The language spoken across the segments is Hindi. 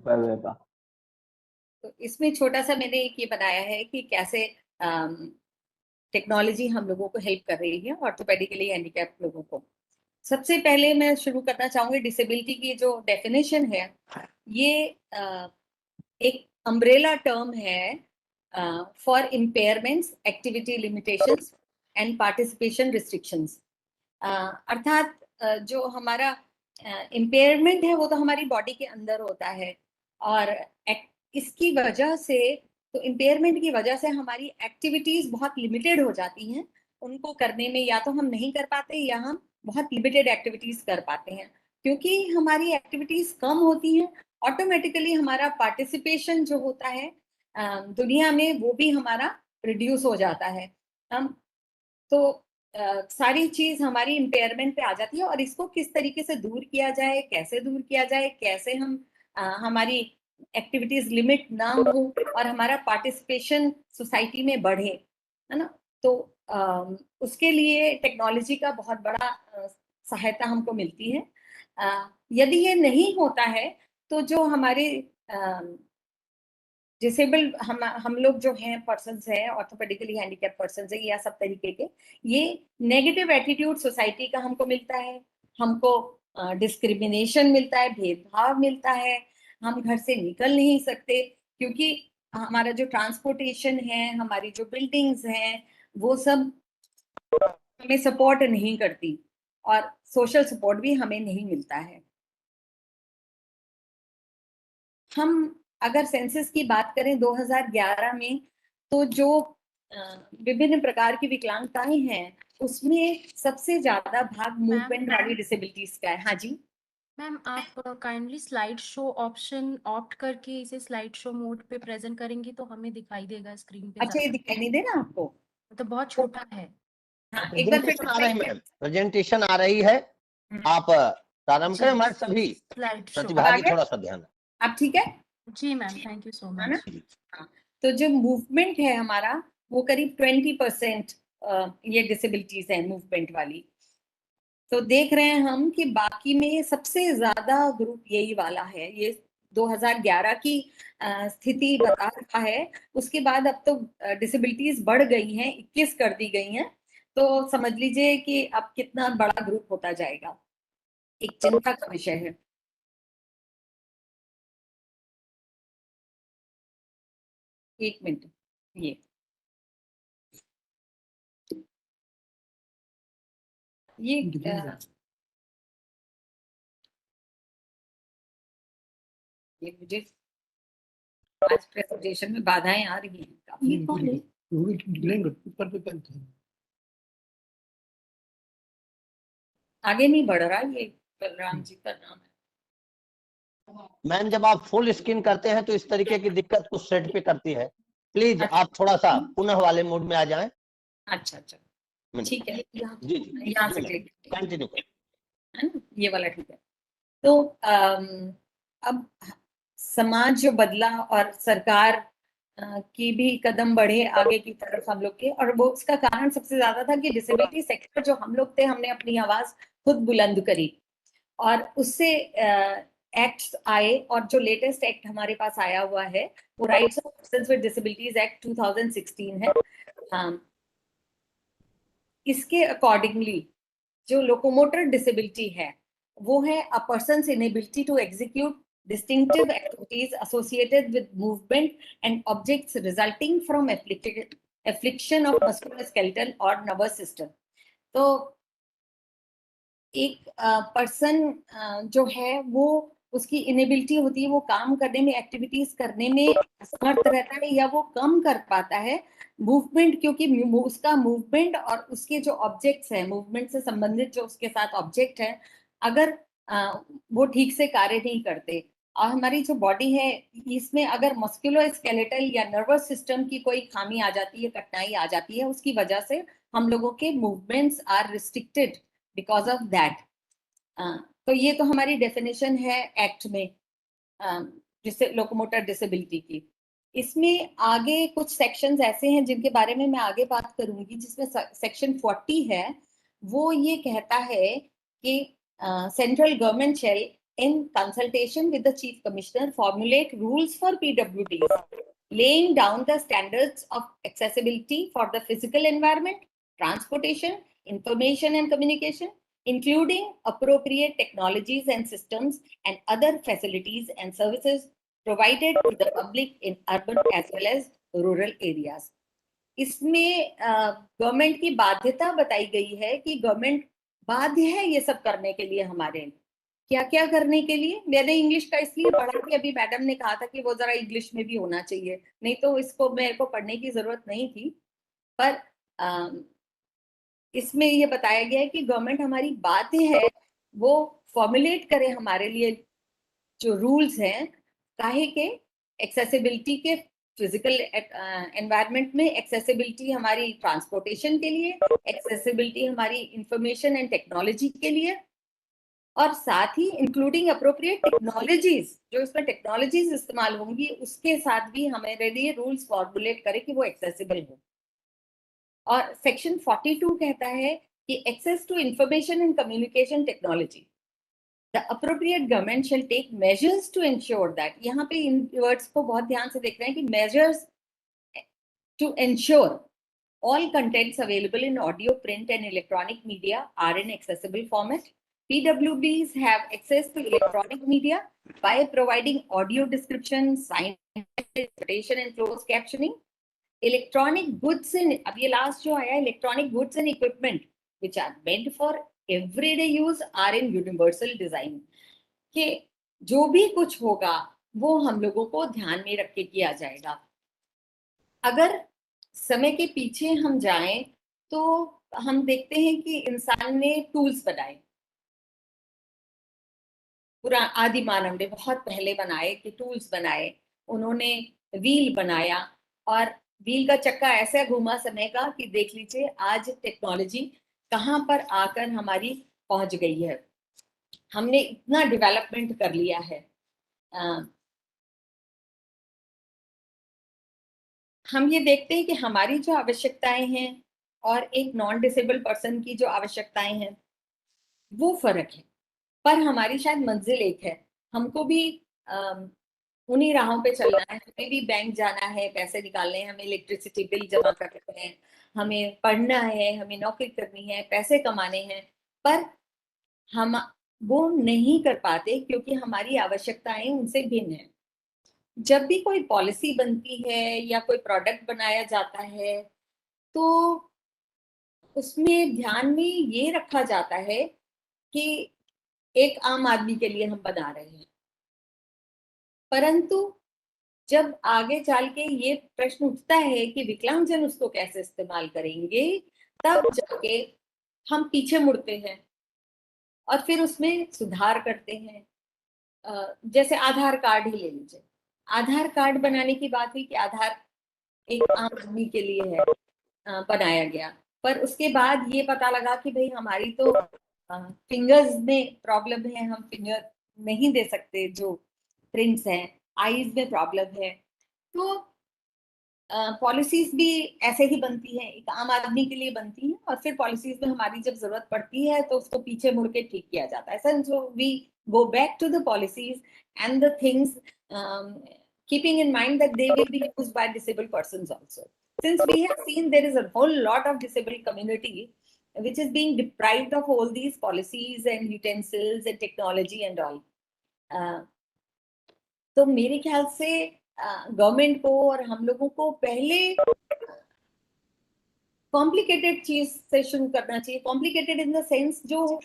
रुपए का। तो इसमें छोटा सा मैंने एक ये बनाया है कि कैसे टेक्नोलॉजी हम लोगों को हेल्प कर रही है ऑर्थोपेडिकली हैंडीकैप लोगों को। सबसे पहले मैं शुरू करना चाहूंगी डिसेबिलिटी की जो डेफिनेशन है। ये एक अम्ब्रेला टर्म है for impairments, activity limitations and participation restrictions. अर्थात जो हमारा इम्पेयरमेंट है वो तो हमारी बॉडी के अंदर होता है, और इसकी वजह से, तो इम्पेयरमेंट की वजह से हमारी एक्टिविटीज बहुत लिमिटेड हो जाती हैं। उनको करने में या तो हम नहीं कर पाते या हम बहुत लिमिटेड एक्टिविटीज कर पाते हैं। क्योंकि हमारी एक्टिविटीज कम होती हैं, ऑटोमेटिकली हमारा पार्टिसिपेशन जो होता है दुनिया में वो भी हमारा रिड्यूस हो जाता है। हम तो सारी चीज हमारी इम्पेयरमेंट पे आ जाती है, और इसको किस तरीके से दूर किया जाए, कैसे दूर किया जाए, कैसे हम हमारी एक्टिविटीज लिमिट ना हो और हमारा पार्टिसिपेशन सोसाइटी में बढ़े, है ना। तो उसके लिए टेक्नोलॉजी का बहुत बड़ा सहायता हमको मिलती है। यदि ये नहीं होता है तो जो हमारे डिसेबल्ड हम लोग जो हैं, पर्सन्स हैं, ऑर्थोपेडिकली हैंडीकैप पर्सन्स हैं या सब तरीके के, ये नेगेटिव एटीट्यूड सोसाइटी का हमको मिलता है। हमको डिस्क्रिमिनेशन मिलता है, भेदभाव मिलता है। हम घर से निकल नहीं सकते क्योंकि हमारा जो ट्रांसपोर्टेशन है, हमारी जो बिल्डिंग्स हैं, वो सब हमें सपोर्ट नहीं करती, और सोशल सपोर्ट भी हमें नहीं मिलता है। हम अगर सेंसस की बात करें 2011 में, तो जो विभिन्न प्रकार की विकलांगताएं हैं उसमें सबसे ज्यादा भाग मूवमेंट वाली डिसेबिलिटीज का है। हाँ जी मैम, आप kindly slide show option opt करके इसे स्लाइड शो मोड पे प्रेजेंट करेंगी तो हमें दिखाई देगा स्क्रीन पे। अच्छा, ये दिखाई नहीं दे रहा आपको? तो बहुत छोटा है। हाँ, एक बार फिर प्रेजेंटेशन आ रही है मैम, प्रेजेंटेशन आ रही है। आप प्रारंभ करें, हमारे सभी स्लाइड शो प्रतिभागी थोड़ा सा ध्यान। आप ठीक है जी मैम, थैंक यू सो है ना। मच। हाँ, तो जो मूवमेंट है हमारा, वो करीब 20% ये डिसेबिलिटीज है मूवमेंट वाली। तो देख रहे हैं हम कि बाकी में सबसे ज्यादा ग्रुप यही वाला है। ये 2011 की स्थिति बता रहा है। उसके बाद अब तो डिसेबिलिटीज बढ़ गई हैं, 21 कर दी गई हैं। तो समझ लीजिए कि अब कितना बड़ा ग्रुप होता जाएगा, एक चिंता का विषय है। एक मिनट, ये ये मुझे आज प्रेजेंटेशन में बाधाएं आ रही हैं काफी। आगे नहीं बढ़ रहा, ये बलराम जी का नाम है। मैम, जब आप फुल स्क्रीन करते हैं तो इस तरीके की दिक्कत कुछ सेट पे करती है। प्लीज आप थोड़ा सा पुनः वाले मोड में आ जाएं। अच्छा अच्छा, ठीक है। जी जी, यहाँ से क्लिक कंटिन्यू करें, है ना, ये वाला ठीक है। तो अब समाज जो बदला और सरकार की भी कदम बढ़े आगे की तरफ हम लोग के, और वो उसका कारण सबसे ज्यादा था कि डिसेबिलिटी सेक्टर जो हम लोग थे, हमने अपनी आवाज खुद बुलंद करी, और उससे एक्ट्स आए। और जो लेटेस्ट एक्ट हमारे पास आया हुआ है वो rights of persons with disabilities act 2016 है। इसके अकॉर्डिंगली जो लोकोमोटर डिसेबिलिटी है वो है a person's inability to execute distinctive activities associated with movement and objects resulting from affliction of musculoskeletal or nervous system। तो एक पर्सन जो है वो, उसकी इनेबिलिटी होती है, वो काम करने में, एक्टिविटीज करने में असमर्थ रहता है या वो कम कर पाता है मूवमेंट, क्योंकि उसका मूवमेंट और उसके जो ऑब्जेक्ट्स हैं, मूवमेंट से संबंधित जो उसके साथ ऑब्जेक्ट है, अगर वो ठीक से कार्य नहीं करते, और हमारी जो बॉडी है इसमें अगर मस्कुलोस्केलेटल या नर्वस सिस्टम की कोई खामी आ जाती है, कठिनाई आ जाती है, उसकी वजह से हम लोगों के movements are restricted because of that. तो ये तो हमारी डेफिनेशन है एक्ट में जिससे लोकोमोटर डिसेबिलिटी की। इसमें आगे कुछ सेक्शंस ऐसे हैं जिनके बारे में मैं आगे बात करूंगी, जिसमें सेक्शन 40 है। वो ये कहता है कि central government shell in consultation with the Chief Commissioner, formulate rules for PWDs, laying down the standards of accessibility for the physical environment, transportation, information and communication, including appropriate technologies and systems and other facilities and services provided to the public in urban as well as rural areas. इसमें गवर्नमेंट की बाध्यता बताई गई है कि गवर्नमेंट बाध्य है ये सब करने के लिए। हमारे क्या क्या करने के लिए, मैंने इंग्लिश का इसलिए पढ़ा कि अभी मैडम ने कहा था कि वो जरा इंग्लिश में भी होना चाहिए, नहीं तो इसको मेरे को पढ़ने की जरूरत नहीं थी। पर इसमें ये बताया गया है कि गवर्नमेंट हमारी बाध्य है वो फॉर्मुलेट करे हमारे लिए जो रूल्स हैं, काहे के एक्सेसिबिलिटी के, फिजिकल एनवायरनमेंट में एक्सेसिबिलिटी हमारी ट्रांसपोर्टेशन के लिए, एक्सेसिबिलिटी हमारी इंफॉर्मेशन एंड टेक्नोलॉजी के लिए, और साथ ही इंक्लूडिंग अप्रोप्रिएट टेक्नोलॉजीज, जो इसमें टेक्नोलॉजीज इस्तेमाल होंगी उसके साथ भी हमारे लिए रूल्स फॉर्मुलेट करे कि वो एक्सेसिबल हो। और सेक्शन 42 कहता है कि access to information and communication technology, the appropriate government shall take measures to ensure that, यहाँ पे इन वर्ड्स को बहुत ध्यान से देख रहे हैं कि measures to ensure all contents available in audio, print and electronic media are in accessible format. PWDs have access to electronic media by providing audio description, sign, interpretation and closed captioning. Electronic goods and, अब ये last जो आया, electronic goods and equipment which are meant for everyday use are in universal design, कि जो भी कुछ होगा वो हम लोगों को ध्यान में रख के किया जाएगा। अगर समय के पीछे हम जाएं तो हम देखते हैं कि इंसान ने टूल्स बनाए, पूरा आदि मानव ने बहुत पहले बनाए कि टूल्स बनाए, उन्होंने व्हील बनाया और व्हील का चक्का ऐसा घुमा समय का कि देख लीजिए आज टेक्नोलॉजी कहाँ पर आकर हमारी पहुंच गई है, हमने इतना डेवलपमेंट कर लिया है। हम ये देखते हैं कि हमारी जो आवश्यकताएं हैं और एक नॉन डिसेबल पर्सन की जो आवश्यकताएं हैं वो फर्क है, पर हमारी शायद मंजिल एक है। हमको भी उन्हीं राहों पे चलना है, हमें भी बैंक जाना है, पैसे निकालने हैं, हमें इलेक्ट्रिसिटी बिल जमा करने हैं, हमें पढ़ना है, हमें नौकरी करनी है, पैसे कमाने हैं, पर हम वो नहीं कर पाते क्योंकि हमारी आवश्यकताएं उनसे भिन्न है। जब भी कोई पॉलिसी बनती है या कोई प्रोडक्ट बनाया जाता है तो उसमें ध्यान में ये रखा जाता है कि एक आम आदमी के लिए हम बना रहे हैं, परंतु जब आगे चल के ये प्रश्न उठता है कि विकलांगजन उसको कैसे इस्तेमाल करेंगे, तब जाके हम पीछे मुड़ते हैं और फिर उसमें सुधार करते हैं। जैसे आधार कार्ड ही ले लीजिए, आधार कार्ड बनाने की बात हुई कि आधार एक आम आदमी के लिए है, बनाया गया, पर उसके बाद ये पता लगा कि भाई हमारी तो फिंगर्स में प्रॉब्लम है, हम फिंगर नहीं दे सकते जो प्रिंट्स हैं, आईज में प्रॉब्लम है, तो पॉलिसीज भी ऐसे ही बनती हैं, एक आम आदमी के लिए बनती हैं और फिर पॉलिसीज में हमारी जब जरूरत पड़ती है तो उसको पीछे मुड़ के ठीक किया जाता है। So we go back to the policies and the things, keeping in mind that they will be used by disabled persons also. Since we have seen there is a whole lot of disabled community which is being deprived of all these policies and utensils and technology and all. तो मेरे ख्याल से गवर्नमेंट को और हम लोगों को पहले कॉम्प्लिकेटेड चीज से शुरू करना चाहिए। कॉम्प्लिकेटेड इन द सेंस जो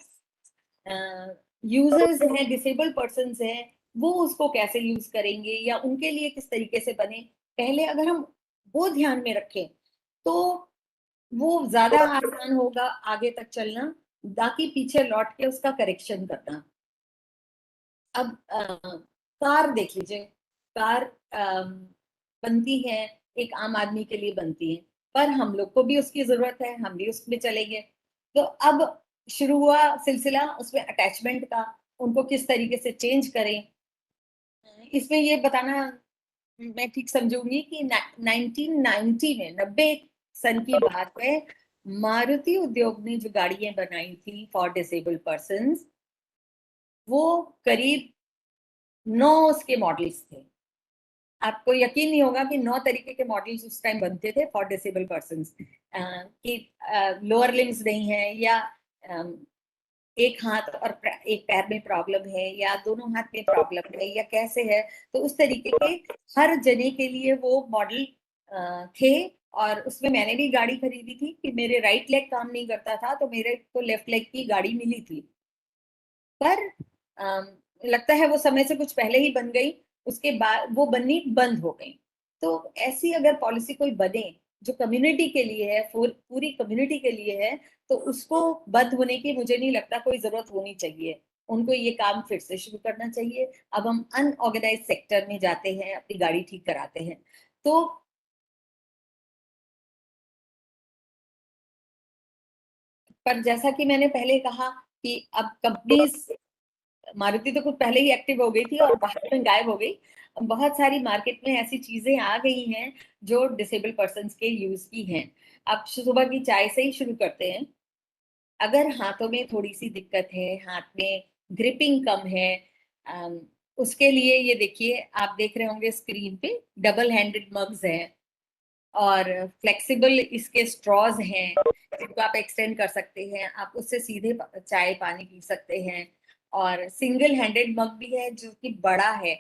यूजर्स हैं, डिसेबल्ड पर्सन्स हैं, वो उसको कैसे यूज करेंगे या उनके लिए किस तरीके से बने, पहले अगर हम वो ध्यान में रखें तो वो ज्यादा आसान होगा आगे तक चलना, ताकि पीछे लौट के उसका करेक्शन करना। अब कार देख लीजिए, कार बनती है एक आम आदमी के लिए बनती है, पर हम लोग को भी उसकी जरूरत है, हम भी उसमें चलेंगे। तो अब शुरू हुआ सिलसिला उसमें अटैचमेंट का, उनको किस तरीके से चेंज करें। इसमें ये बताना मैं ठीक समझूंगी कि 1990 में 90 सन की बात है, मारुति उद्योग ने जो गाड़ियां बनाई थी फॉर डिसेबल्ड पर्सन्स, वो करीब 9 उसके मॉडल्स थे। आपको यकीन नहीं होगा कि 9 तरीके के मॉडल्स उस टाइम बनते थे फॉर डिसेबल पर्संस, कि लोअर लिम्स नहीं है, या एक हाथ और एक पैर में प्रॉब्लम है, या दोनों हाथ में प्रॉब्लम है, या कैसे है। तो उस तरीके के हर जने के लिए वो मॉडल थे। और उसमें मैंने भी गाड़ी खरीदी थी कि मेरे राइट लेग काम नहीं करता था, तो मेरे को लेफ्ट लेग की गाड़ी मिली थी। पर लगता है वो समय से कुछ पहले ही बन गई, उसके बाद वो बननी बंद हो गई। तो ऐसी अगर पॉलिसी कोई बने जो कम्युनिटी के लिए है, पूरी कम्युनिटी के लिए है, तो उसको बंद होने की मुझे नहीं लगता कोई जरूरत होनी चाहिए। उनको ये काम फिर से शुरू करना चाहिए। अब हम अनऑर्गेनाइज सेक्टर में जाते हैं, अपनी गाड़ी ठीक कराते हैं। तो पर जैसा कि मैंने पहले कहा कि अब कंपनीज, मारुति तो कुछ पहले ही एक्टिव हो गई थी और बाद में गायब हो गई। बहुत सारी मार्केट में ऐसी चीजें आ गई हैं जो डिसेबल पर्सन के यूज की हैं। अब सुबह की चाय से ही शुरू करते हैं। अगर हाथों में थोड़ी सी दिक्कत है, हाथ में ग्रिपिंग कम है, अम, उसके लिए ये देखिए, आप देख रहे होंगे स्क्रीन पे डबल हैंडेड मग्स हैं, और फ्लेक्सिबल इसके स्ट्रॉज हैं जिनको आप एक्सटेंड कर सकते हैं, आप उससे सीधे चाय पानी पी सकते हैं। और सिंगल हैंडेड मग भी है जो कि बड़ा है,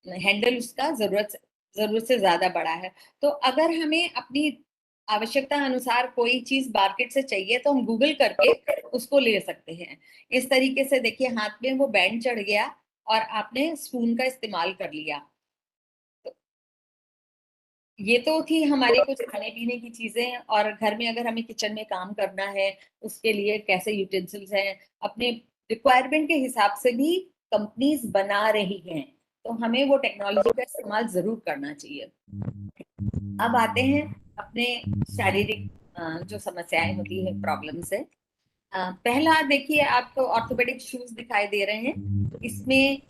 हैंडल उसका जरूरत से ज्यादा बड़ा है। तो अगर हमें अपनी आवश्यकता अनुसार कोई चीज मार्केट से चाहिए तो हम गूगल करके उसको ले सकते हैं। इस तरीके से देखिए, हाथ में वो बैंड चढ़ गया और आपने स्पून का इस्तेमाल कर लिया। ये तो थी हमारे कुछ खाने पीने की चीजें। और घर में अगर हमें किचन में काम करना है, उसके लिए कैसे यूटेंसिल्स हैं, अपने रिक्वायरमेंट के हिसाब से भी कंपनीज बना रही हैं, तो हमें वो टेक्नोलॉजी का इस्तेमाल जरूर करना चाहिए। अब आते हैं अपने शारीरिक जो समस्याएं होती है, प्रॉब्लम्स है। पहला देखिए, आपको ऑर्थोपेडिक शूज दिखाई दे रहे हैं। इसमें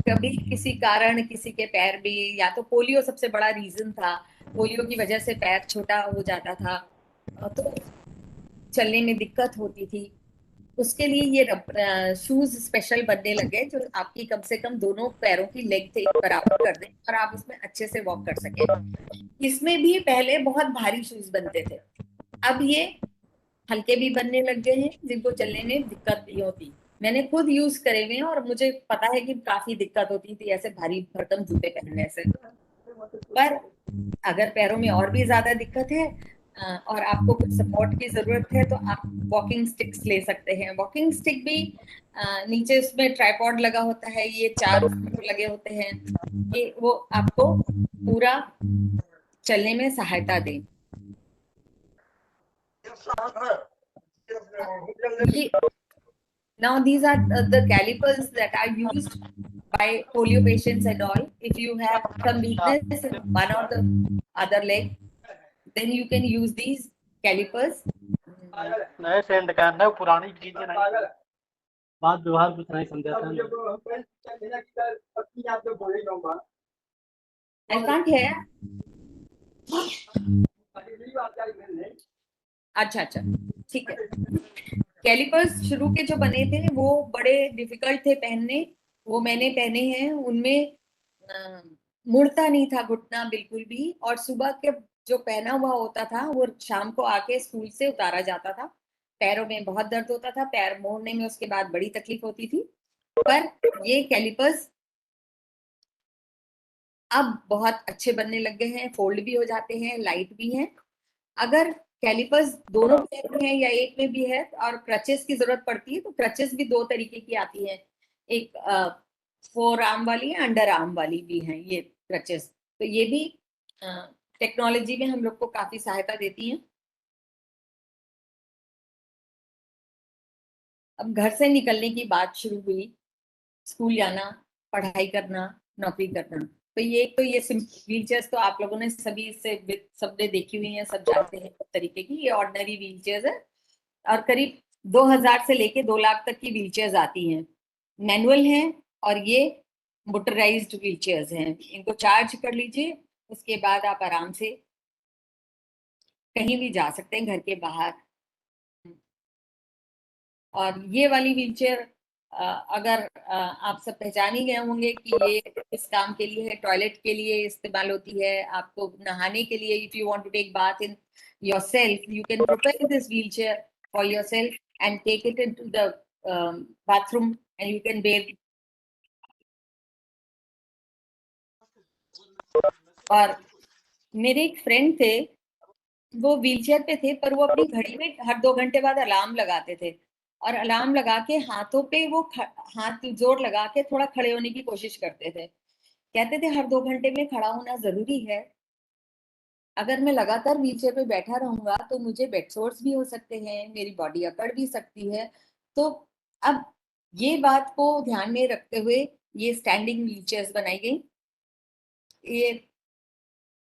कभी किसी कारण किसी के पैर में, या तो पोलियो सबसे बड़ा रीजन था, पोलियो की वजह से पैर छोटा हो जाता था, तो चलने में दिक्कत होती थी। उसके लिए ये शूज स्पेशल बनने लगे जो आपकी कम से कम दोनों पैरों की लेंथ एक बराबर कर दें और आप उसमें अच्छे से वॉक कर सके। इसमें भी पहले बहुत भारी शूज बनते थे, अब ये हल्के भी बनने लग गए हैं जिनको चलने में दिक्कत नहीं होती। मैंने खुद यूज करे हुए हैं और मुझे पता है कि काफी दिक्कत होती थी ऐसे भारी भरकम जूते पहनने से। पर अगर पैरों में और भी ज्यादा दिक्कत है, और आपको कुछ सपोर्ट की जरूरत है, तो आप वॉकिंग स्टिक्स ले सकते हैं। वॉकिंग स्टिक भी नीचे उसमें ट्राइपॉड लगा होता है, ये 4 उसमें लगे होते हैं कि वो आपको पूरा चलने में सहायता दें। ये Now these are the calipers that are used by polio patients and all. If you have some weakness in one or the other leg, then you can use these calipers. नए सेंड करना है, पुरानी चीजें नहीं, बात व्यवहार कुछ नहीं समझाता है। I can't hear. अच्छा अच्छा, ठीक है। कैलिपर्स शुरू के जो बने थे वो बड़े डिफिकल्ट थे पहनने। वो मैंने पहने हैं, उनमें मुड़ता नहीं था घुटना बिल्कुल भी, और सुबह के जो पहना हुआ होता था वो शाम को आके स्कूल से उतारा जाता था। पैरों में बहुत दर्द होता था, पैर मोड़ने में उसके बाद बड़ी तकलीफ होती थी। पर ये कैलिपर्स अब बहुत अच्छे बनने लग गए हैं, फोल्ड भी हो जाते हैं, लाइट भी हैं। अगर कैलिपर्स दोनों पैर में है या एक में भी है और क्रचेस की जरूरत पड़ती है, तो क्रचेस भी 2 तरीके की आती है। एक फोर आर्म वाली है, अंडर आर्म वाली भी है ये क्रचेस। तो ये भी टेक्नोलॉजी में हम लोग को काफी सहायता देती हैं। अब घर से निकलने की बात शुरू हुई, स्कूल जाना, पढ़ाई करना, नौकरी करना, तो ये व्हील चेयर्स तो आप लोगों ने सभी से सबने देखी हुई है, सब जानते हैं तरीके की। ये ऑर्डिनरी व्हील चेयर्स है और करीब 2000 से लेके 2 लाख तक की व्हील चेयर्स आती हैं। मैनुअल हैं और ये मोटराइज्ड व्हील चेयर्स हैं। इनको चार्ज कर लीजिए, उसके बाद आप आराम से कहीं भी जा सकते हैं घर के बाहर। और ये वाली व्हीलचेयर अगर आप सब पहचान ही गए होंगे कि ये इस काम के लिए है, टॉयलेट के लिए इस्तेमाल होती है, आपको नहाने के लिए, if you want to take bath in yourself you can propel this wheelchair for yourself and take it into the bathroom and you can bathe. और मेरे एक फ्रेंड थे, वो व्हीलचेयर पे थे, पर वो अपनी घड़ी में हर 2 घंटे बाद अलार्म लगाते थे और अलार्म लगा के हाथों पे वो हाथ जोर लगा के थोड़ा खड़े होने की कोशिश करते थे। कहते थे हर 2 घंटे में खड़ा होना जरूरी है, अगर मैं लगातार व्हीलचेयर पे बैठा रहूंगा तो मुझे बेड सोर्स भी हो सकते हैं, मेरी बॉडी अकड़ भी सकती है। तो अब ये बात को ध्यान में रखते हुए ये स्टैंडिंग व्हीलचेयर्स बनाई गई। ये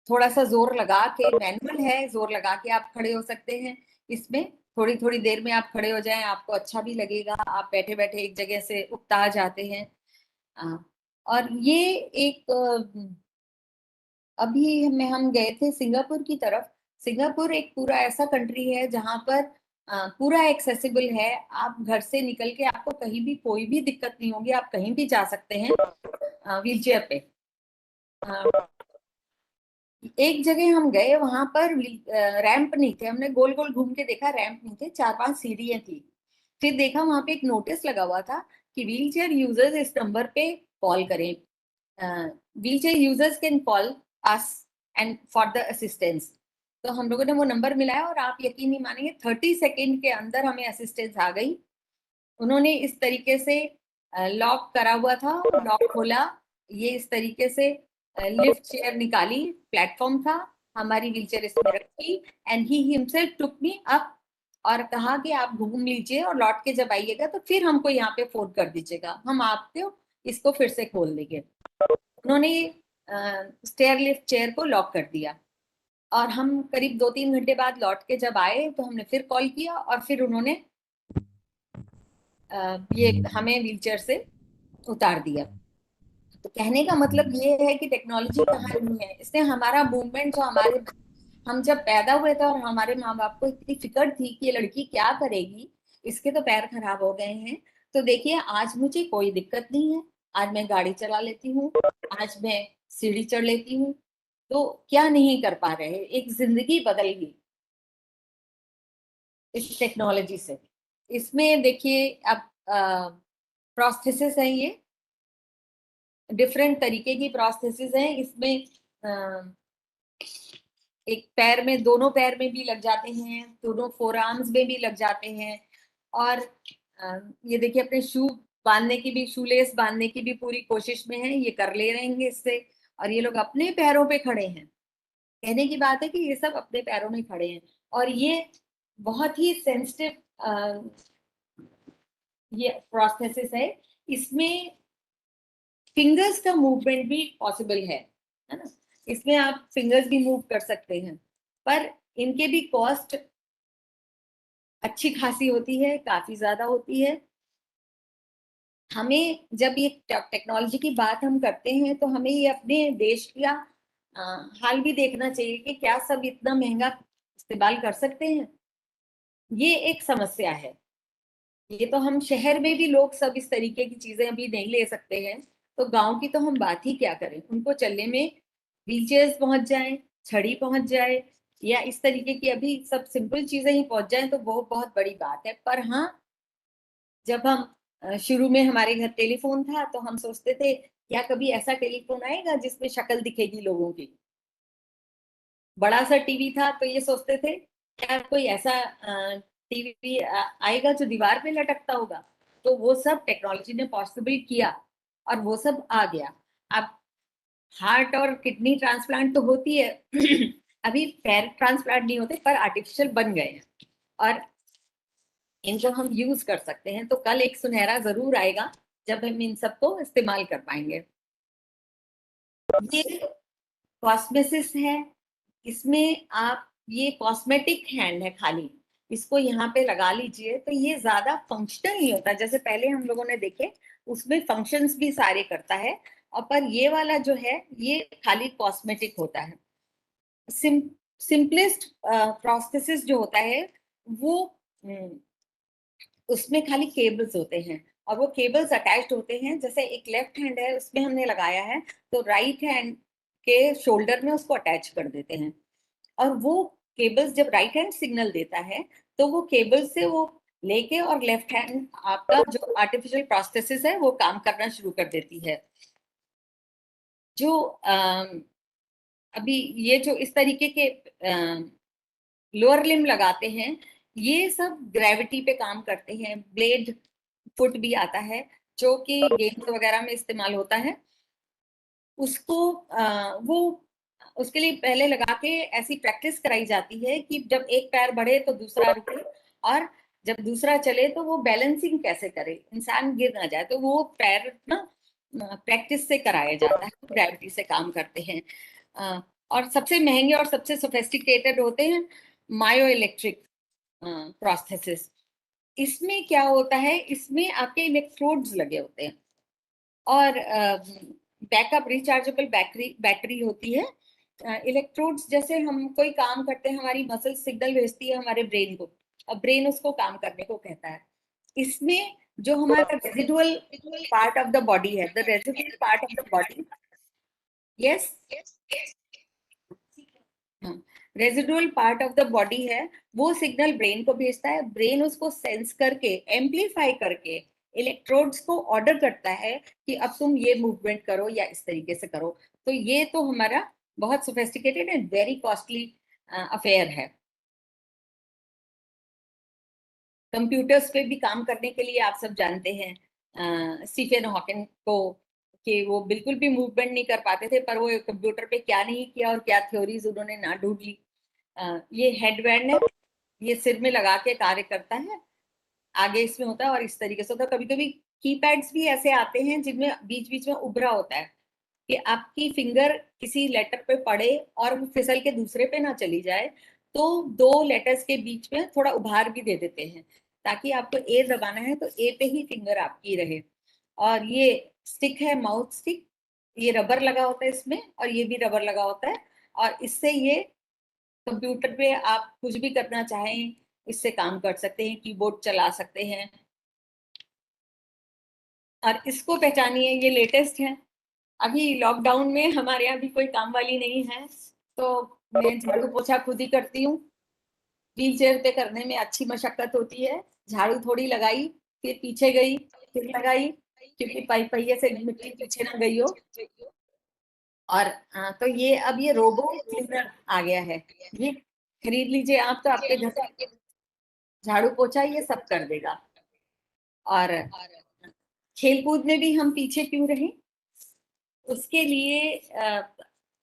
थोड़ा सा जोर लगा के, मैनुअल है, जोर लगा के आप खड़े हो सकते हैं। इसमें थोड़ी थोड़ी देर में आप खड़े हो जाएं, आपको अच्छा भी लगेगा, आप बैठे बैठे एक जगह से उकता जाते हैं। और ये एक अभी हम गए थे सिंगापुर की तरफ। सिंगापुर एक पूरा ऐसा कंट्री है जहां पर पूरा एक्सेसिबल है, आप घर से निकल के आपको कहीं भी कोई भी दिक्कत नहीं होगी, आप कहीं भी जा सकते हैं व्हीलचेयर पे। एक जगह हम गए, वहां पर रैंप नहीं थे, हमने गोल गोल घूम के देखा, रैंप नहीं थे, 4-5 सीढ़ियां थी। फिर देखा वहां पे एक नोटिस लगा हुआ था कि व्हील चेयर यूजर्स इस नंबर पे कॉल करें, wheel chair users can call us and for the assistance. तो हम लोगों ने वो नंबर मिलाया और आप यकीन नहीं मानेंगे 30 सेकेंड के अंदर हमें असिस्टेंस आ गई। उन्होंने इस तरीके से लॉक करा हुआ था, लॉक खोला, ये इस तरीके से लिफ्ट चेयर निकाली, प्लेटफॉर्म था, हमारी व्हीलचेयर इसमें रखी and he himself took me up और कहा कि आप घूम लीजिए और लौट के जब आइएगा तो फिर हमको यहाँ पे फोन कर दीजिएगा, हम आपको इसको फिर से खोल देंगे। उन्होंने स्टेयर लिफ्ट चेयर को लॉक कर दिया और हम करीब 2-3 घंटे बाद लौट के जब आए तो हमने फिर कॉल किया और फिर उन्होंने ये हमें व्हीलचेयर से उतार दिया। तो कहने का मतलब ये है कि टेक्नोलॉजी कहाँ नहीं है, इसने हमारा मूवमेंट, जो हमारे हम जब पैदा हुए थे और हमारे माँ बाप को इतनी फिक्र थी कि ये लड़की क्या करेगी, इसके तो पैर खराब हो गए हैं। तो देखिए आज मुझे कोई दिक्कत नहीं है, आज मैं गाड़ी चला लेती हूँ, आज मैं सीढ़ी चढ़ लेती हूँ। तो क्या नहीं कर पा रहे, एक जिंदगी बदल गई इस टेक्नोलॉजी से। इसमें देखिए अब प्रोस्थेसिस है, ये डिफरेंट तरीके की प्रोस्थेसिस है। इसमें एक पैर में, दोनों पैर में भी लग जाते हैं, दोनों फोर आर्म्स में भी लग जाते हैं। और ये देखिए अपने शू बांधने की भी, शूलेस बांधने की भी पूरी कोशिश में है, ये कर ले रहेंगे इससे। और ये लोग अपने पैरों पे खड़े हैं, कहने की बात है कि ये सब अपने पैरों में खड़े हैं। और ये बहुत ही सेंसिटिव ये प्रोस्थेसिस है, इसमें फिंगर्स का मूवमेंट भी पॉसिबल है ना, इसमें आप फिंगर्स भी मूव कर सकते हैं। पर इनके भी कॉस्ट अच्छी खासी होती है, काफी ज्यादा होती है। हमें जब ये टेक्नोलॉजी की बात हम करते हैं तो हमें ये अपने देश का हाल भी देखना चाहिए कि क्या सब इतना महंगा इस्तेमाल कर सकते हैं, ये एक समस्या है। ये तो हम शहर में भी लोग सब इस तरीके की चीजें अभी नहीं ले सकते हैं, तो गांव की तो हम बात ही क्या करें, उनको चलने में व्हीलचेयर्स पहुंच जाए, छड़ी पहुंच जाए, या इस तरीके की अभी सब सिंपल चीजें ही पहुंच जाए तो वो बहुत बड़ी बात है। पर हाँ, जब हम शुरू में हमारे घर टेलीफोन था तो हम सोचते थे क्या कभी ऐसा टेलीफोन आएगा जिसमें शक्ल दिखेगी लोगों की। बड़ा सा टीवी था तो ये सोचते थे क्या कोई ऐसा टीवी आएगा जो दीवार पे लटकता होगा। तो वो सब टेक्नोलॉजी ने पॉसिबल किया और वो सब आ गया। अब हार्ट और किडनी ट्रांसप्लांट तो होती है अभी पैर ट्रांसप्लांट नहीं होते, पर आर्टिफिशियल बन गए हैं और इनको हम यूज कर सकते हैं। तो कल एक सुनहरा जरूर आएगा जब हम इन सबको इस्तेमाल कर पाएंगे। ये कॉस्मेसिस है, इसमें आप, ये कॉस्मेटिक हैंड है खाली, इसको यहाँ पे लगा लीजिए तो ये ज्यादा फंक्शनल नहीं होता, जैसे पहले हम लोगों ने देखे उसमें फंक्शंस भी सारे करता है, और पर ये वाला जो है ये खाली कॉस्मेटिक होता है। सिंपलेस्ट प्रोस्थेसिस जो होता है वो उसमें खाली केबल्स होते हैं और वो केबल्स अटैच्ड होते हैं। जैसे एक लेफ्ट हैंड है उसमें हमने लगाया है तो राइट हैंड के शोल्डर में उसको अटैच कर देते हैं और वो केबल्स जब राइट हैंड सिग्नल देता है तो वो केबल से वो लेके और लेफ्ट हैंड आपका जो आर्टिफिशियल प्रोस्थेसिस है वो काम करना शुरू कर देती है। जो अभी ये जो इस तरीके के लोअर लिम्ब लगाते हैं ये सब ग्रेविटी पे काम करते हैं। ब्लेड फुट भी आता है जो कि गेम्स वगैरह में इस्तेमाल होता है। उसको वो उसके लिए पहले लगा के ऐसी प्रैक्टिस कराई जाती है कि जब एक पैर बढ़े तो दूसरा रुके और जब दूसरा चले तो वो बैलेंसिंग कैसे करे, इंसान गिर ना जाए। तो वो पैर ना प्रैक्टिस से कराया जाता है, ग्रेविटी से काम करते हैं। और सबसे महंगे और सबसे सोफिस्टिकेटेड होते हैं मायो इलेक्ट्रिक प्रोस्थेसिस। इसमें क्या होता है, इसमें आपके इलेक्ट्रोड्स लगे होते हैं और बैकअप रिचार्जेबल बैटरी होती है। इलेक्ट्रोड्स जैसे हम कोई काम करते हैं हमारी मसल सिग्नल भेजती है हमारे ब्रेन को और ब्रेन उसको काम करने को कहता है। इसमें जो हमारा residual part of the body है, the residual part of the body, yes, residual part of the body है वो सिग्नल ब्रेन को भेजता है। ब्रेन उसको सेंस करके एम्पलीफाई करके इलेक्ट्रोड्स को ऑर्डर करता है कि अब तुम ये मूवमेंट करो या इस तरीके से करो। तो ये तो हमारा बहुत sophisticated and very costly affair है। कंप्यूटर्स पे भी काम करने के लिए आप सब जानते हैं स्टीफन हॉकिंग को कि वो बिल्कुल भी मूवमेंट नहीं कर पाते थे, पर वो कंप्यूटर पे क्या नहीं किया और क्या थ्योरीज उन्होंने ना ढूंढ ली। ये हेडबैंड है, ये सिर में लगा के कार्य करता है, आगे इसमें होता है और इस तरीके से होता है। कभी कभी कीपैड्स भी ऐसे आते हैं जिनमें बीच बीच में उभरा होता है कि आपकी फिंगर किसी लेटर पे पड़े और वो फिसल के दूसरे पे ना चली जाए, तो दो लेटर्स के बीच में थोड़ा उभार भी दे देते हैं ताकि आपको ए दबाना है तो ए पे ही फिंगर आपकी रहे। और ये स्टिक है, माउथ स्टिक, ये रबर लगा होता है इसमें और ये भी रबर लगा होता है और इससे ये कंप्यूटर पे आप कुछ भी करना चाहें इससे काम कर सकते हैं, कीबोर्ड चला सकते हैं। और इसको पहचानिए, ये लेटेस्ट है। अभी लॉकडाउन में हमारे यहाँ भी कोई काम वाली नहीं है तो मैं झाड़ू पोछा खुद ही करती हूँ। व्हील चेयर पे करने में अच्छी मशक्कत होती है। झाड़ू थोड़ी लगाई, फिर पीछे गई, फिर लगाई, क्योंकि पहिए से मिट्टी पीछे ना गई हो। और तो ये अब ये रोबो क्लीनर आ गया है, ये खरीद लीजिए आप, तो आपके घर का झाड़ू पोछा ये सब कर देगा। और खेल कूद में भी हम पीछे क्यों रहे, उसके लिए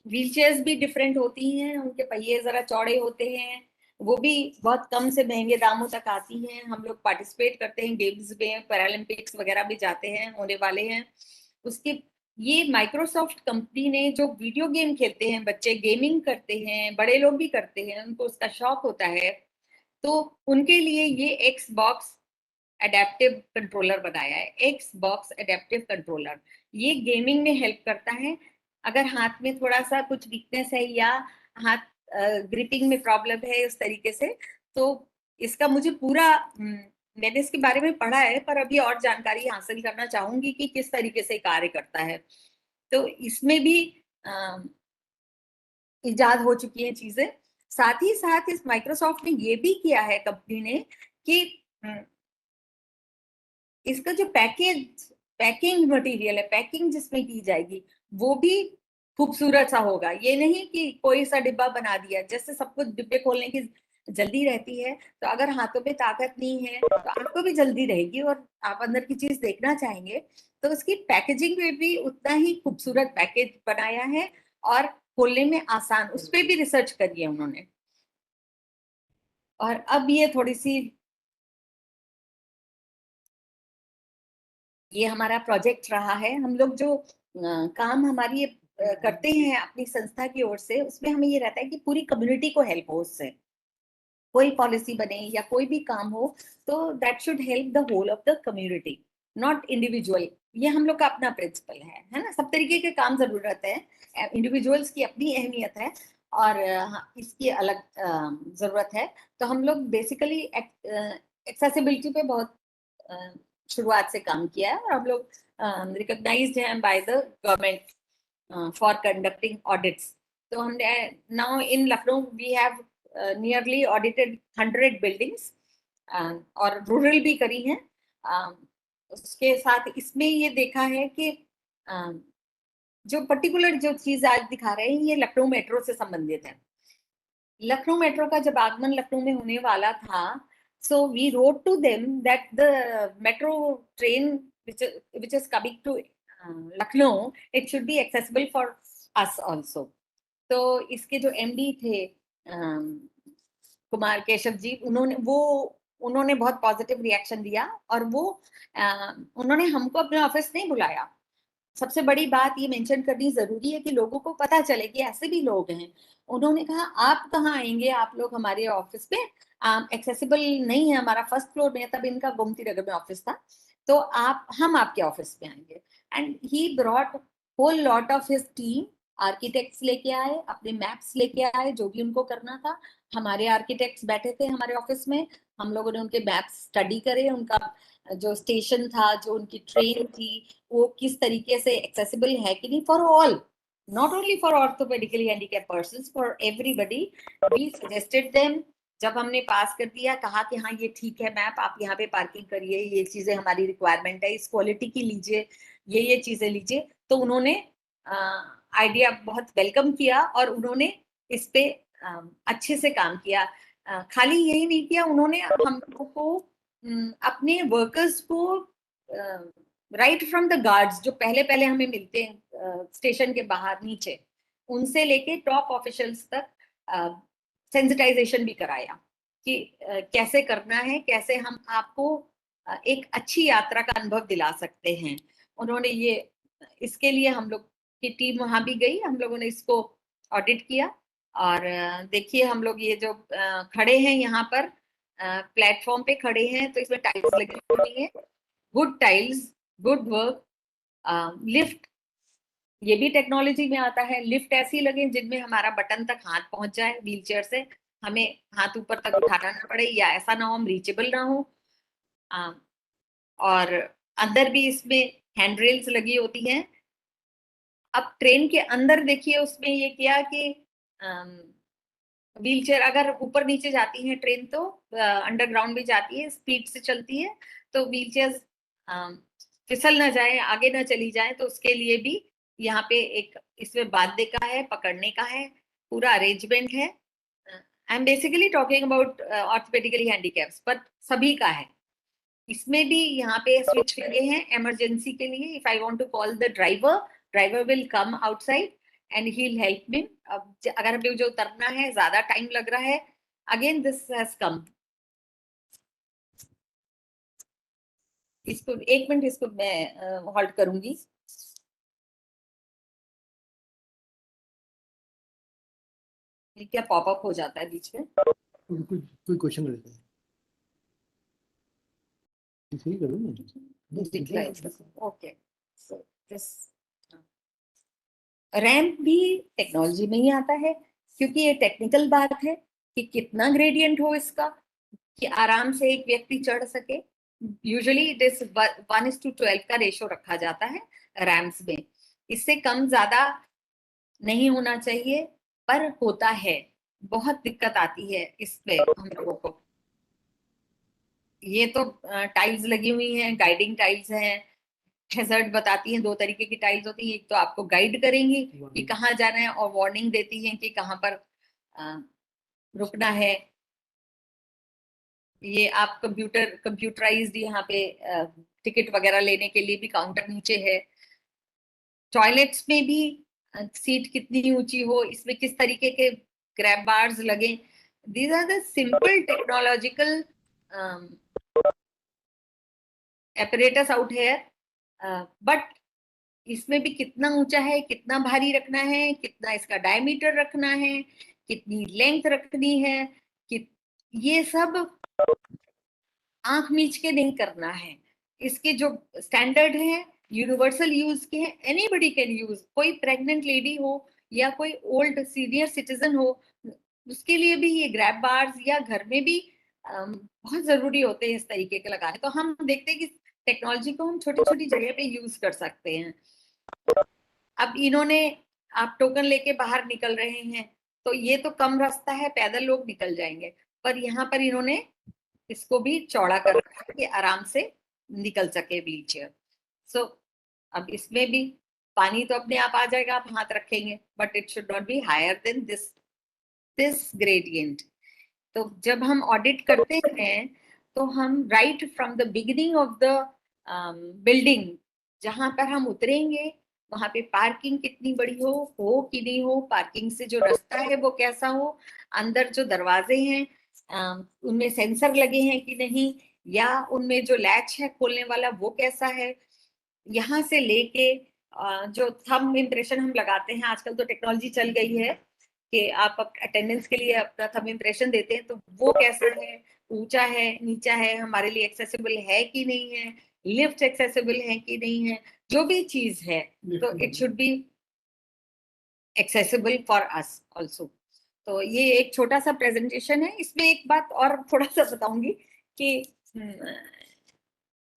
व्हील चेयर्स भी डिफरेंट होती हैं, उनके पहिए जरा चौड़े होते हैं, वो भी बहुत कम से महंगे दामों तक आती हैं। हम लोग पार्टिसिपेट करते हैं गेम्स में, पैरालंपिक्स वगैरह भी जाते हैं, होने वाले हैं। उसके ये माइक्रोसॉफ्ट कंपनी ने जो वीडियो गेम खेलते हैं, बच्चे गेमिंग करते हैं, बड़े लोग भी करते हैं, उनको उसका शौक होता है, तो उनके लिए ये एक्स बॉक्स एडेप्टिव कंट्रोलर बनाया है। एक्स बॉक्स एडेप्टिव कंट्रोलर ये गेमिंग में हेल्प करता है। अगर हाथ में थोड़ा सा कुछ वीकनेस है या हाथ ग्रिपिंग में प्रॉब्लम है इस तरीके से, तो इसका मुझे पूरा मैंने इसके बारे में पढ़ा है पर अभी और जानकारी हासिल करना चाहूंगी कि किस तरीके से कार्य करता है। तो इसमें भी इजाद हो चुकी है चीजें। साथ ही साथ इस माइक्रोसॉफ्ट ने ये भी किया है कंपनी ने कि इसका जो पैकिंग मटेरियल है, पैकिंग जिसमें की जाएगी वो भी खूबसूरत सा होगा। ये नहीं कि कोई सा डिब्बा बना दिया, जैसे सब कुछ डिब्बे खोलने की जल्दी रहती है, तो अगर हाथों पे ताकत नहीं है तो आपको भी जल्दी रहेगी और आप अंदर की चीज देखना चाहेंगे। तो उसकी पैकेजिंग में भी उतना ही खूबसूरत पैकेज बनाया है और खोलने में आसान, उस पर भी रिसर्च करी है उन्होंने। और अब ये थोड़ी सी, ये हमारा प्रोजेक्ट रहा है। हम लोग जो काम हमारी करते हैं अपनी संस्था की ओर से, उसमें हमें ये रहता है कि पूरी कम्युनिटी को हेल्प हो उससे। कोई पॉलिसी बने या कोई भी काम हो तो that should help the whole of the community, not individual. ये हम लोग का अपना प्रिंसिपल है ना। सब तरीके के काम जरूरत है, इंडिविजुअल्स की अपनी अहमियत है और इसकी अलग जरूरत है। तो हम लोग बेसिकली एक्सेसिबिलिटी पे बहुत शुरुआत से काम किया है और हम लोग रिकॉग्नाइज्ड हैं by the government for conducting audits. तो हमने now in Lucknow we have nearly audited 100 buildings और रूरल भी करी हैं। उसके साथ इसमें ये देखा है कि जो पर्टिकुलर जो चीज आज दिखा रहे हैं ये लखनऊ मेट्रो से संबंधित है। लखनऊ मेट्रो का जब आगमन लखनऊ में होने वाला था, so we wrote to them that the metro train which is coming to Lucknow, it should be accessible for us also. तो इसके जो MD थे कुमार केशव जी, उन्होंने बहुत पॉजिटिव रिएक्शन दिया और उन्होंने हमको अपने ऑफिस नहीं बुलाया। सबसे बड़ी बात ये मेंशन करनी जरूरी है कि लोगों को पता चले कि ऐसे भी लोग हैं। उन्होंने कहा आप कहाँ आएंगे, आप लोग हमारे ऑफिस में एक्सेसिबल नहीं है, हमारा फर्स्ट फ्लोर में, तब इनका गोमती नगर में ऑफिस था, तो हम आपके ऑफिस में आएंगे। And he brought whole lot of his team, architects लेके आए, अपने मैप्स लेके आए, जो भी उनको करना था। हमारे आर्किटेक्ट्स बैठे थे हमारे ऑफिस में, हम लोगों ने उनके मैप्स स्टडी करे, उनका जो स्टेशन था, जो उनकी ट्रेन थी, वो किस तरीके से एक्सेसिबल है कि नहीं, for all, not only for orthopedically handicap persons, for everybody. We suggested them. जब हमने पास कर दिया, कहा कि हाँ ये ठीक है मैप, आप यहाँ पे पार्किंग करिए, ये चीजें हमारी रिक्वायरमेंट है, इस क्वालिटी की लीजिए, ये चीजें लीजिए, तो उन्होंने आइडिया बहुत वेलकम किया और उन्होंने इस पे अच्छे से काम किया। खाली यही नहीं किया, उन्होंने हम लोगों को अपने वर्कर्स को राइट फ्रॉम द गार्ड्स, जो पहले हमें मिलते हैं स्टेशन के बाहर नीचे, उनसे लेके टॉप ऑफिशियल्स तक सेंसिटाइजेशन भी कराया कि कैसे करना है, कैसे हम आपको एक अच्छी यात्रा का अनुभव दिला सकते हैं। उन्होंने इसके लिए हम लोग की टीम वहां भी गई, हम लोगों ने इसको ऑडिट किया। और देखिए हम लोग ये जो खड़े हैं यहाँ पर प्लेटफॉर्म पे खड़े हैं, तो इसमें टाइल्स लगी हुई है, good tiles, good work. Lift, ये भी टेक्नोलॉजी में आता है। लिफ्ट ऐसी लगे जिनमें हमारा बटन तक हाथ पहुंच जाए, व्हीलचेयर से हमें हाथ ऊपर तक उठाना ना पड़े, या ऐसा ना हो हम रीचेबल ना हो। और अंदर भी इसमें हैंड रेल्स लगी होती हैं। अब ट्रेन के अंदर देखिए, उसमें ये किया कि व्हीलचेयर अगर ऊपर नीचे जाती है ट्रेन, तो अंडरग्राउंड भी जाती है, स्पीड से चलती है, तो व्हीलचेयर फिसल ना जाए, आगे ना चली जाए, तो उसके लिए भी यहाँ पे एक इसमें बाध्य का है, पकड़ने का है, पूरा अरेंजमेंट है। I am basically talking about orthopedically handicaps, पर सभी का है। इसमें भी यहाँ पे स्विच लगे हैं इमरजेंसी के लिए। If I want to call the driver will come outside and he will help me. अब अगर हमें जो उतरना है, ज्यादा टाइम लग रहा है, अगेन दिस हैज कम। इसको 1 मिनट, इसको मैं होल्ड करूंगी। ये क्या पॉपअप हो जाता है बीच में? कोई क्वेश्चन रहता है, सही करो ना। ओके, सो दिस रैंप भी टेक्नोलॉजी में ही आता है, क्योंकि ये टेक्निकल बात है कि कितना ग्रेडियंट हो इसका, कि आराम से एक व्यक्ति चढ़ सके। यूजुअली इट इज 1:12 का रेशो रखा जाता है रैम्प्स में, इससे कम ज्यादा नहीं होना चाहिए, पर होता है, बहुत दिक्कत आती है इस पे हम लोगों को। ये तो टाइल्स लगी हुई हैं, गाइडिंग टाइल्स हैं, हैजर्ड बताती हैं। 2 तरीके की टाइल्स होती हैं, एक तो आपको गाइड करेंगी कि कहाँ जाना है, और वार्निंग देती हैं कि कहाँ पर रुकना है। ये आप कंप्यूटराइज्ड यहाँ पे टिकट वगैरह लेने के लिए भी काउंटर नीचे है। टॉयलेट्स में भी सीट कितनी ऊंची हो, इसमें किस तरीके के ग्रैब बार्स लगे, these are the simple technological apparatus out here. But इसमें भी कितना ऊंचा है, कितना भारी रखना है, कितना इसका डायमीटर रखना है, कितनी लेंथ रखनी है, कि ये सब आंख मीच के नहीं करना है। इसके जो स्टैंडर्ड है यूनिवर्सल यूज के हैं, एनीबडी कैन यूज। कोई प्रेग्नेंट लेडी हो या कोई ओल्ड सीनियर सिटीजन हो, उसके लिए भी ये ग्रैब बार्स, या घर में भी बहुत जरूरी होते हैं इस तरीके के लगाने। तो हम देखते हैं कि टेक्नोलॉजी को हम छोटी छोटी जगह पे यूज कर सकते हैं। अब इन्होंने, आप टोकन लेके बाहर निकल रहे हैं तो ये तो कम रास्ता है, पैदल लोग निकल जाएंगे, पर यहाँ पर इन्होंने इसको भी चौड़ा कर रखा है कि आराम से निकल सके व्हील चेयर। सो अब इसमें भी पानी तो अपने आप आ जाएगा, आप हाथ रखेंगे, but it should not be higher than this gradient. तो जब हम ऑडिट करते हैं तो हम right from the beginning of the building, जहां पर हम उतरेंगे वहां पे पार्किंग कितनी बड़ी हो कि नहीं हो, पार्किंग से जो रास्ता है वो कैसा हो, अंदर जो दरवाजे हैं उनमें सेंसर लगे हैं कि नहीं, या उनमें जो लैच है खोलने वाला वो कैसा है, यहाँ से लेके जो थंब इम्प्रेशन हम लगाते हैं, आजकल तो टेक्नोलॉजी चल गई है कि आप अटेंडेंस के लिए अपना थंब इम्प्रेशन देते हैं, तो वो कैसा है, ऊंचा है नीचा है, हमारे लिए एक्सेसिबल है कि नहीं है, लिफ्ट एक्सेसिबल है कि नहीं है, जो भी चीज है तो it should be accessible for us also. तो ये एक छोटा सा प्रेजेंटेशन है। इसमें एक बात और थोड़ा सा बताऊंगी कि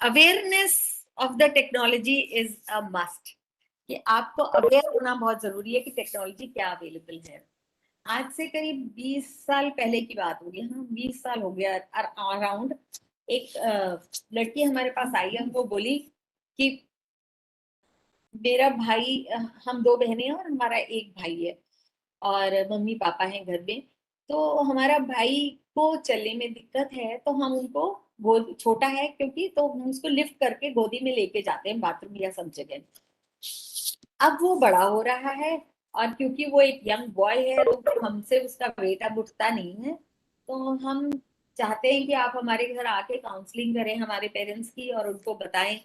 awareness of the technology is a must, कि आपको अवेयर होना बहुत जरूरी है कि टेक्नोलॉजी क्या अवेलेबल है। आज से करीब 20 साल पहले की बात होगी, हाँ 20 साल हो गया अराउंड, एक लड़की हमारे पास आई है, वो बोली कि मेरा भाई, हम 2 बहनें हैं और हमारा एक भाई है और मम्मी पापा हैं घर में, तो हमारा भाई को चलने में दिक्कत है तो हम उनको, गोद छोटा है क्योंकि, तो हम उसको लिफ्ट करके गोदी में लेके जाते हैं बाथरूम या सब जगह। अब वो बड़ा हो रहा है और क्योंकि वो एक यंग बॉय है तो हमसे उसका वेट अब उठता नहीं है, तो हम चाहते हैं कि आप हमारे घर आके काउंसलिंग करें हमारे पेरेंट्स की और उनको बताएं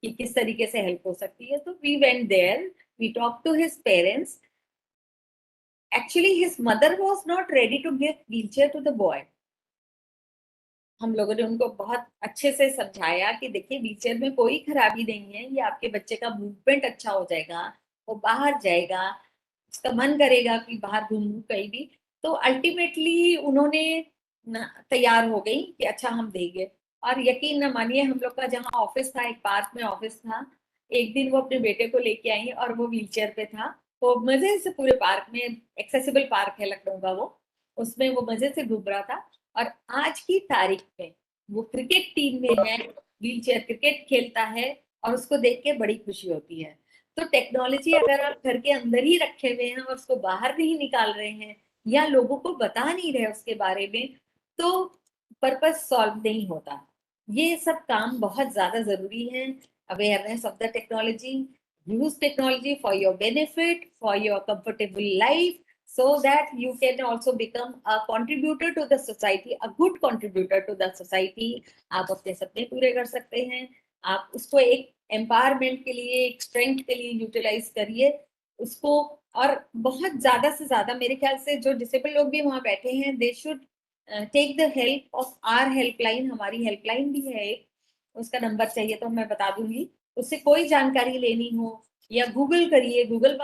कि किस तरीके से हेल्प हो सकती है। तो we went there, we talk to his parents. Actually his mother was not ready to give wheelchair to the boy. हम लोगों ने उनको बहुत अच्छे से समझाया कि देखिए व्हीलचेयर में कोई खराबी नहीं है, ये आपके बच्चे का मूवमेंट अच्छा हो जाएगा, वो बाहर जाएगा, उसका मन करेगा कि बाहर घूमूं कहीं भी। तो अल्टीमेटली उन्होंने तैयार हो गई कि अच्छा हम देंगे। और यकीन न मानिए, हम लोग का जहाँ ऑफिस था, एक पार्क में ऑफिस था, एक दिन वो अपने बेटे को लेके आई और वो व्हीलचेयर पे था, वो मजे से पूरे पार्क में, एक्सेसिबल पार्क है लखनऊ का वो, उसमें वो मजे से घूम रहा था। और आज की तारीख में वो क्रिकेट टीम में है, व्हीलचेयर क्रिकेट खेलता है और उसको देख के बड़ी खुशी होती है। तो टेक्नोलॉजी अगर आप घर के अंदर ही रखे हुए हैं और उसको बाहर नहीं निकाल रहे हैं या लोगों को बता नहीं रहे उसके बारे में, तो पर्पस सॉल्व नहीं होता। ये सब काम बहुत ज्यादा जरूरी है। Awareness of the technology, use technology for your benefit, for your comfortable life, so that you can also become a contributor to the society, a good contributor to the society। आप अपने सपने पूरे कर सकते हैं, आप उसको एक एम्पावरमेंट के लिए, एक स्ट्रेंथ के लिए यूटिलाइज करिए उसको। और बहुत ज्यादा से ज्यादा मेरे ख्याल से जो डिसेबल लोग भी वहां बैठे हैं, they should take the help of our helpline. हमारी हेल्पलाइन भी है एक, उसका नंबर चाहिए तो मैं बता दूंगी, उससे कोई जानकारी लेनी हो या गूगल करिए, गूगल